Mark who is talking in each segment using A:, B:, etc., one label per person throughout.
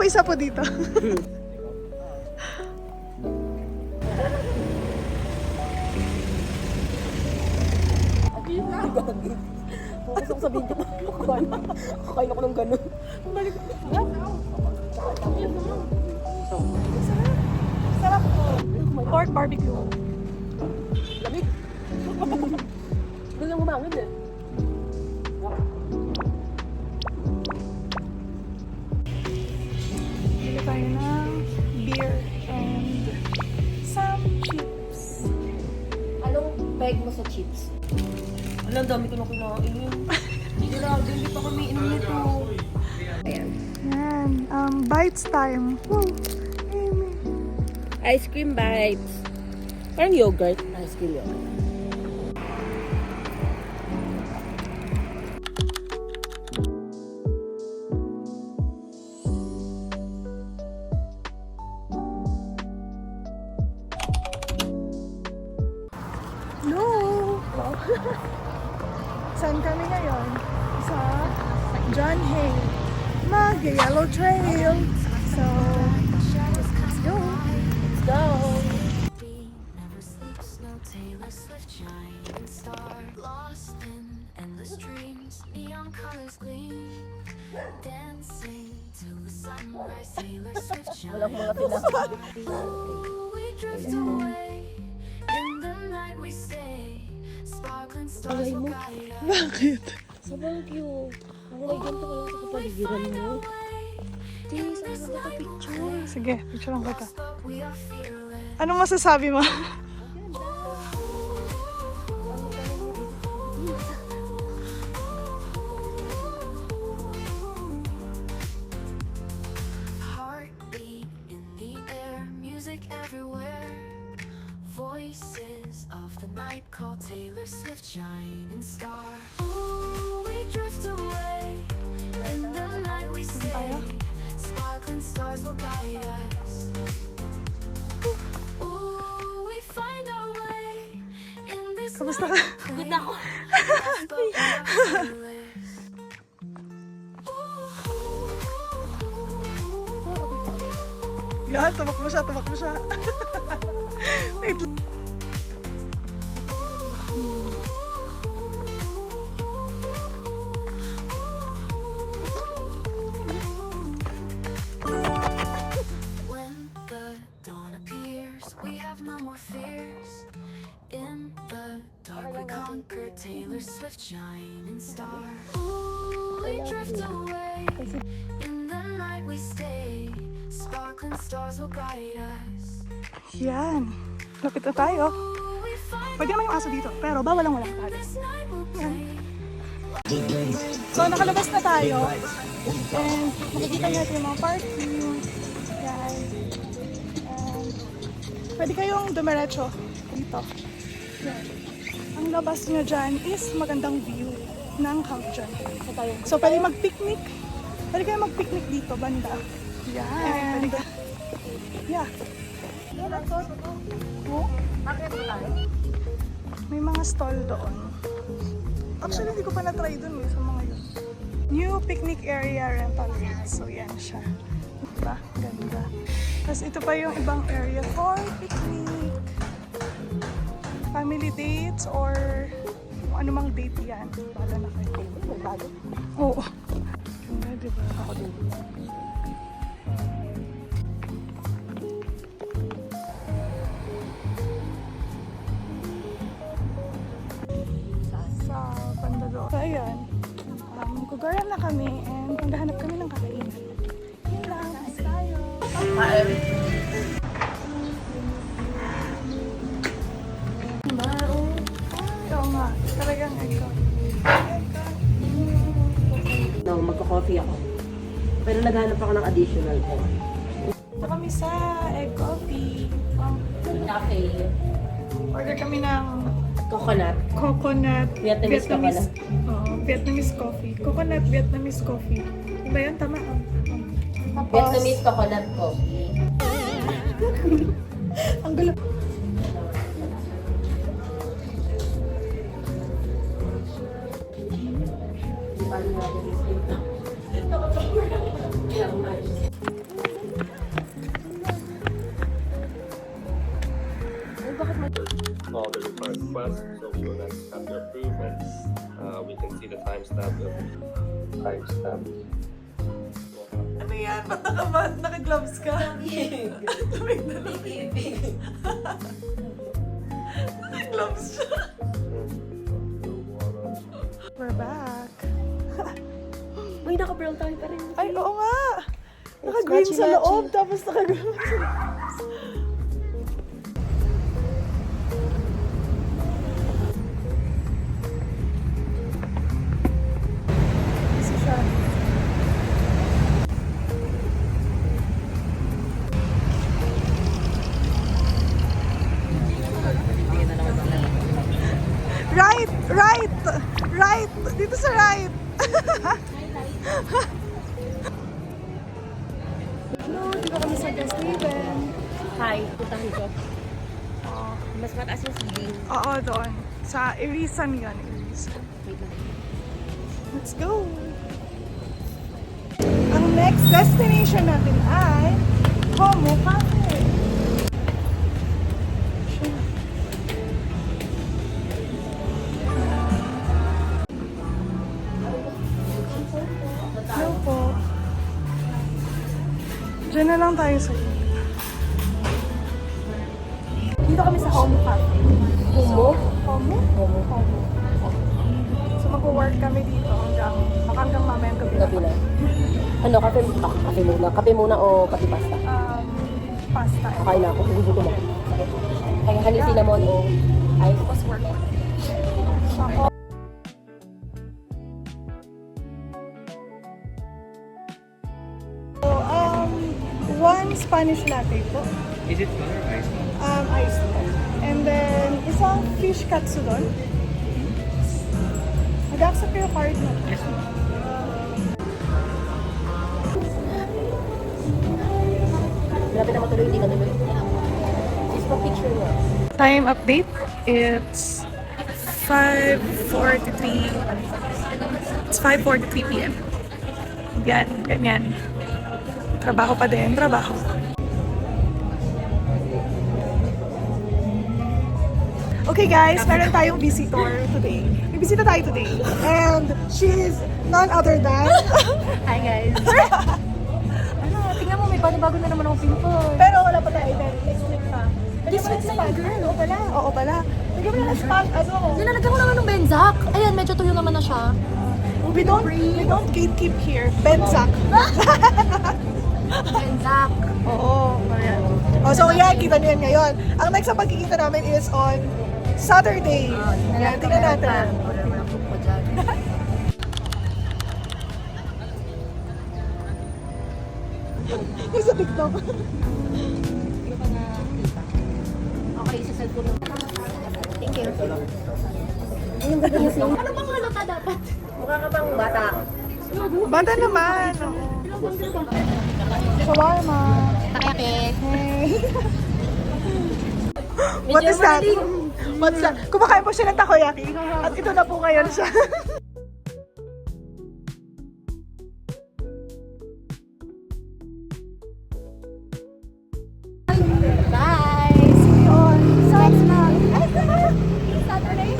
A: may isa po dito.
B: Focus ako sa video mo. Kakain ako ng ganun. Balik ko.
A: Sarap po. Pork barbecue.
B: Lamig. Doon lang umangin eh.
A: Bili tayo ng beer and some chips.
B: Anong peg mo sa chips? Alam, dami ko na kinain. Grabe, hindi pa kami inom nito. Ayan.
A: Yan. Bites time. Woo. Amy.
B: Ice cream bites. Parang yogurt. Ice cream yogurt.
A: No! Saan kami ngayon? Sa John Hay Mag-Yellow Trail. So, let's go!
B: Let's go!
C: Never sleeps, no Taylor Swift shining star. Lost in endless dreams, neon colors gleam. Dancing till the sunrise, Taylor Swift
B: Walang mga
C: shining star.
B: pinaka.
C: Ooh, we drift away. In the night we stay. Sparkling stars will guide us.
A: Bakit?
B: Sobrang cute. Ang may ganito ka lang sa kapaligiran mo. Please, ano ba ito picture?
A: Sige, picture lang kita.
C: But we are fearless.
A: Anong masasabi mo?
C: Heartbeat in the air, music everywhere. Voices of the night call Taylor Swift shining star. Ooh, we drift away. In the night we stay. Sparkling stars will guide us. Ooh, we find our way. In this
A: Kamusta ka?
B: Good na ako.
C: but we are fearless.
A: Yan, tumakbo siya, tumakbo siya. Wait.
C: When the dawn appears, we have no more fears. In the dark we conquer Taylor Swift shining star. Ooh, we drift away. In the night we stay. Sparkling stars will guide us.
A: Yan. Lapit na tayo.
C: Ooh, we find
A: Pwede naman yung aso dito, pero bawal ang walang tali.
C: this night will play.
A: So, nakalabas na tayo. And makikita natin yung mga parking. Yan. And pwede kayong dumiretso dito. Yan. Ang labas nyo dyan is magandang view ng Camp John. So, pwede mag-picnic. Pwede kayo mag-picnic dito, banda. Yan. Yeah. Oh, may mga stall doon. Actually, hindi ko pa na-try dun sa mga yun. New picnic area rental rate. So, yan siya. Diba? Ganda. Tapos ito pa yung ibang area for picnic. Family dates or kung anumang date yan. Bahala na kayo. Oo. Ganda, diba? Ako din. Sa banda doon. So, ayan. Guguran na kami and maghahanap kami ng kakainan. Yun lang. Kain tayo. Ikaw nga. Talagang ikaw.
B: No, magko-coffee ako. Pero naghanap ako ng additional ko.
A: Ito kami sa egg coffee.
B: Cafe.
A: Order kami ng
B: Coconut.
A: coconut
B: Vietnamese coconut.
A: Oo, Vietnamese coffee. Coconut Vietnamese coffee. Diba yun? Tama. Tapos,
B: Vietnamese coconut coffee.
A: ang gulo.
D: all the required requests, so we will next have to approve and we can see the timestamp of timestamp.
A: Ano yan? Ba't naka-gloves ka? Naka-gloves siya. We're back.
B: Uy, naka-brown tayo pa rin.
A: Ay, oo nga. Naka-green sa loob, tapos naka-green sa labas. Isa siya. Right! Right! Right! Dito sa right! Hello, dito kami sa Guest Haven.
B: Hi, puntahan ko. Mas mataas yung ceiling.
A: Oo, doon. Sa Irisan yun. Irisan.
B: Wait lang.
A: Let's go! Ang next destination natin ay Homo Cafe. Hello po. Diyan na lang tayo sa dito kami sa Homo Cafe.
B: Homo?
A: Homo? Homo. So mag-work kami dito hanggang mamayang gabi.
B: Gabi na. Ano, kape muna? Kape muna o kape pasta?
A: Pasta.
B: Okay na ako, gugutom ako. Kaya honey cinnamon o ice.
A: Tapos work. Ako. So, one Spanish latte po.
D: Is it color or ice?
A: Iced po. And then, isang fish katsudon. Mag-accept kayo card mo.
D: Yes, ma'am.
B: Grabe na matuloy, hindi ka tuloy. Just pa picture mo.
A: Time update, it's 5:43. It's 5:43 p.m. Yan, ganyan. Trabaho pa din, trabaho. Okay guys, meron tayong visitor today. May bisita tayo today. And she's none other than...
B: Hi guys. Ano, tingnan mo, may bago na naman akong pimple.
A: Pero wala pa tayo identity. Next week pa.
B: This week na yung girl.
A: Oo pala. Oo pala. Bigyan mo na ng spot. Ano?
B: Nilalagyan ko naman ng Benzac. Ayan, medyo tuyo naman na siya.
A: We don't gatekeep here. Benzak.
B: Benzac.
A: Oo. Ayan. Oh, so yan, kita niyo yan ngayon. Ang next na pagkikita namin is on Saturday. Yan, tingnan natin.
B: Wala naman ang po dyan.
A: Yung sa TikTok.
B: Hindi ko pa nakita. Okay, sa cellphone lang. Thank you. Anong gagising? Ano bang halata dapat? Mukha ka bang bata?
A: Bata naman. Shawarma.
B: Takayakit.
A: Hey. What is that? What's that? Kumakain po siya ng takoyaki. At ito na po ngayon siya.
B: Bye!
A: See you on
B: Next na.
A: Saturday.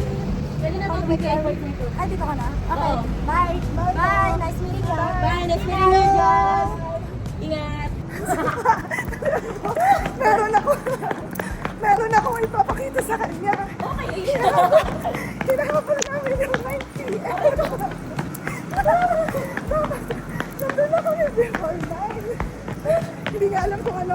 B: Pwede na ito weekend.
A: Ay, dito ka na?
B: Okay. Bye! Bye! Nice meeting you! Bye! Nice meeting you! Ingat!
A: Meron akong ipapakita sa kanya.
B: Okay!
A: Hinahapon namin yung 9 p.m. Nandun ako yung before 9. Hindi nga alam kung ano.